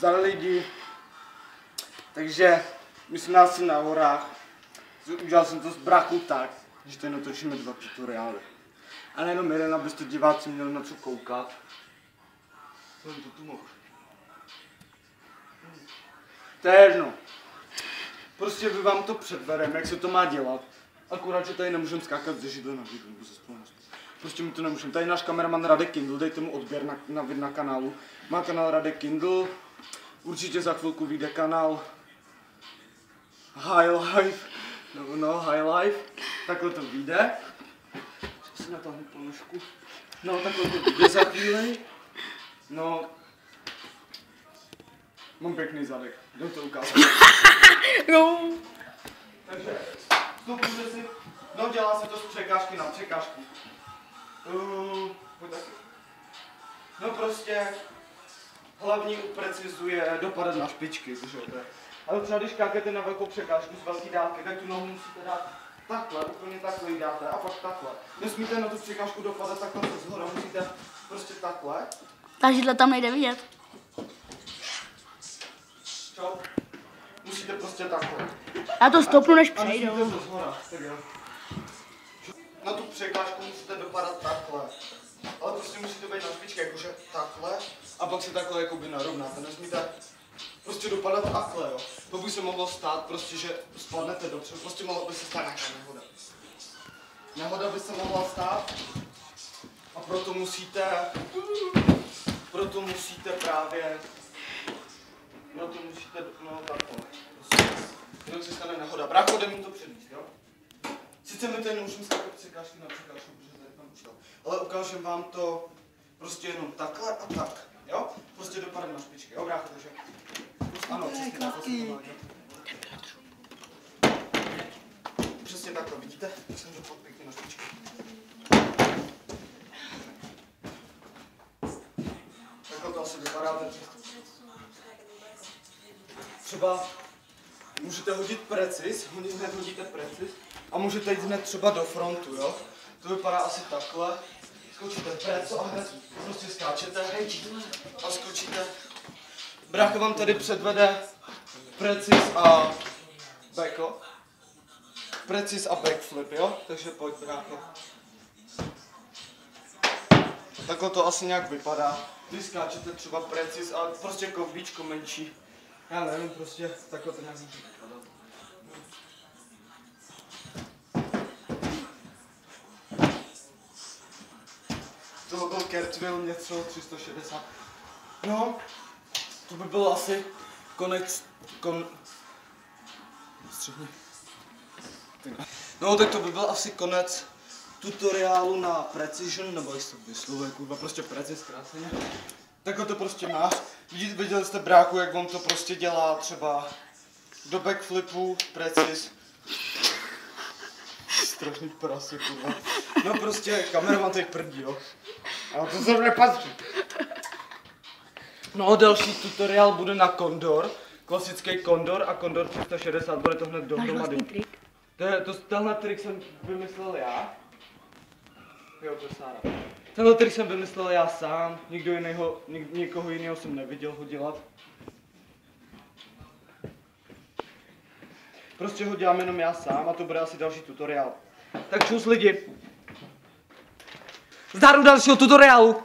Zdar lidi. Takže my jsme asi na horách. Udělal jsem to z brachu tak, že tady natočíme 2 tutoriály. A nejenom jeden, abyste diváci měli na co koukat. Jsem to tu mohl. To je jedno. Prostě vy vám to předvedeme, jak se to má dělat. Akorát, že tady nemůžeme skákat ze židle na židli, nebo ze spolnosti. Prostě my to nemůžeme. Tady náš kameraman Radek Kindl, dejte mu odběr na kanálu. Má kanál Radek Kindl. Určitě za chvilku vyjde kanál High Life. No, High Life. Takhle to vyjde. Si natáhnu ponožku. No, takhle to vyjde za chvíli. No. Mám pěkný zadek. Jdem to ukázat. No. Takže, vstupujte si. No, dělá se to z překážky na překážku. Pojď taky. No prostě, hlavní uprecizuje dopadat na špičky, že jo, ale třeba když kákete na velkou překážku z velký dálky, tak tu nohu musíte dát takhle, úplně takhle ji dáte a pak takhle. Nesmíte na tu překážku dopadat takhle z hora, musíte prostě takhle. Ta židle tam nejde vidět. Čau. Musíte prostě takhle. Já to stopnu, než A přejdu. nesmíte to z hora, tak jo. Na tu překážku musíte dopadat takhle. Ale prostě musíte být na špičky, jakože takhle. A pak si takhle jakoby narovnáte. Nesmíte prostě dopadat takhle, jo. To by se mohlo stát prostě, že spadnete dopředu. Prostě mohlo by se stát nějaká nehoda. Nehoda by se mohla stát. A proto musíte právě, no takhle. Prostě, jinak se stane nehoda. Brácho, jde mi to předvíst, jo. Sice my tady nemůžeme skákat překážky na překážku, protože tady tam už to. Ale ukážem vám to prostě jenom takhle a tak, jo? Prostě dopadem na špičky, jo, brácho, takže. Ano, přesně takhle. Přesně takhle, vidíte? Jak jsem dopadl pěkně na špičky. Takhle to asi vypadá, třeba můžete hodit preciz, hned hodíte preciz a můžete jít hned třeba do frontu, jo? To vypadá asi takhle. Skočíte preco a hned prostě skáčete a skočíte. Brácha vám tady předvede preciz a backo. Preciz a backflip, jo? Takže pojď, brácho. Takhle to asi nějak vypadá. Když skáčete třeba preciz a prostě koblíčko menší. Já nevím, prostě takhle to nějak může vypadat. Toho byl Cartwheel něco 360. No, to by bylo asi konec, No, tak to by byl asi konec tutoriálu na Precision, nebo jak se to vyslovuje, kurva, prostě Preciz krásně. Takhle to prostě máš. Viděli jste, bráchu, jak on to prostě dělá třeba do backflipu, Preciz. Strašný prasy, kurva. No prostě, kameraman teď prdí, jo. A to se nepatří. No, další tutoriál bude na Condor. Klasický Condor a Condor 360, bude to hned dohromady. Tenhle trik jsem vymyslel já. Jo, to je Sára. Tenhle trik jsem vymyslel já sám, nikoho jiného jsem neviděl ho dělat. Prostě ho dělám jenom já sám a to bude asi další tutoriál. Tak čus lidi. Zdar u dalšího tutoriálu.